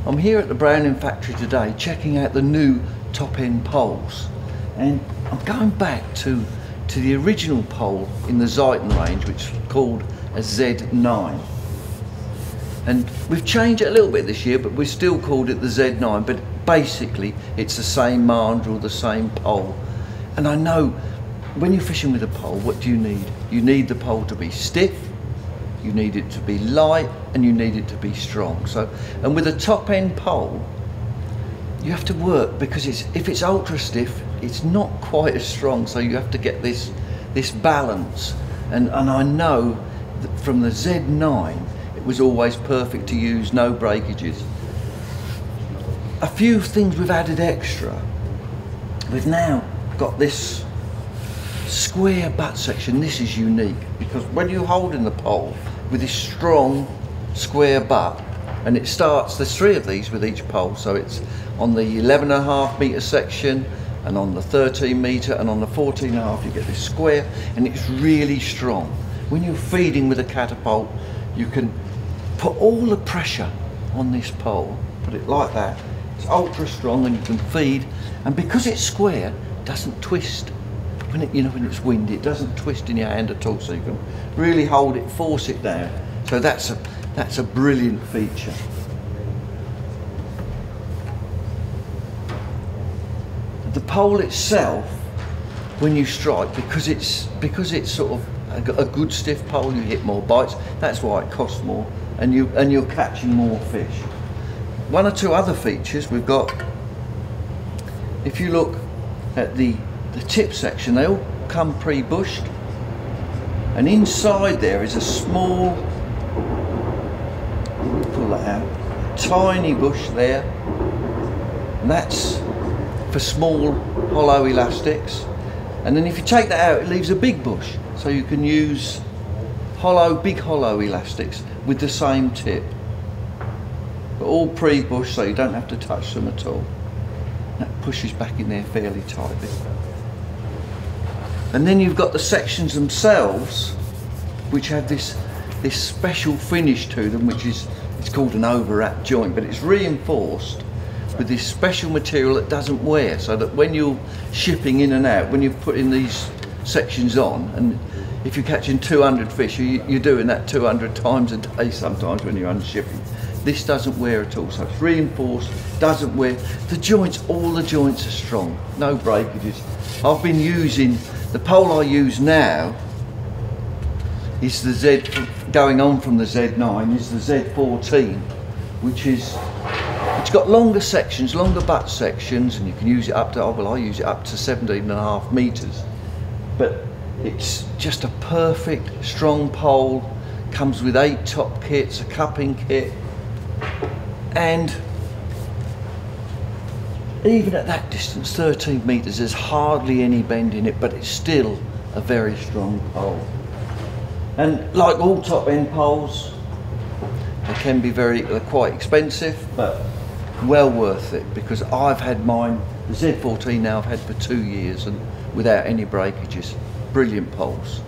I'm here at the Browning factory today checking out the new top end poles, and I'm going back to the original pole in the Xitan range, which is called a Z9. And we've changed it a little bit this year, but we still called it the Z9, but basically it's the same mandrel, the same pole. And I know when you're fishing with a pole, what do you need? You need the pole to be stiff, you need it to be light, and you need it to be strong. So, and with a top end pole, you have to work, because if it's ultra stiff, it's not quite as strong, so you have to get this balance. And I know that from the Z9, it was always perfect to use, no breakages. A few things we've added extra. We've now got this square butt section. This is unique, because when you're holding the pole with this strong square butt, and it starts, there's 3 of these with each pole, so it's on the 11.5 metre section, and on the 13 metre, and on the 14.5 you get this square, and it's really strong. When you're feeding with a catapult, you can put all the pressure on this pole, put it like that, it's ultra strong, and you can feed, and because it's square, it doesn't twist. When it's windy, it doesn't twist in your hand at all, so you can really hold it, force it down. So that's a brilliant feature. The pole itself, when you strike, because it's sort of a good stiff pole, you hit more bites. That's why it costs more, and you're catching more fish. 1 or 2 other features we've got. If you look at the tip section, they all come pre-bushed, and inside there is a small, pull that out, tiny bush there, and that's for small hollow elastics. And then if you take that out, it leaves a big bush, so you can use big hollow elastics with the same tip, but all pre-bushed, so you don't have to touch them at all. That pushes back in there fairly tightly. And then you've got the sections themselves, which have this special finish to them, it's called an overwrap joint, but it's reinforced with this special material that doesn't wear, so that when you're shipping in and out, when you're putting these sections on, and if you're catching 200 fish, you're doing that 200 times a day sometimes when you're unshipping. This doesn't wear at all, so it's reinforced, doesn't wear. All the joints are strong, no breakages. I've been using, the pole I use now is going on from the Z9, is the Z14, which is, it's got longer sections, longer butt sections, and you can use it up to, I use it up to 17.5 metres. But it's just a perfect, strong pole, comes with 8 top kits, a cupping kit, and even at that distance, 13 metres, there's hardly any bend in it, but it's still a very strong pole. And like all top end poles, they can be they're quite expensive, but well worth it, because I've had mine, the Z14 now I've had for 2 years, and without any breakages. Brilliant poles.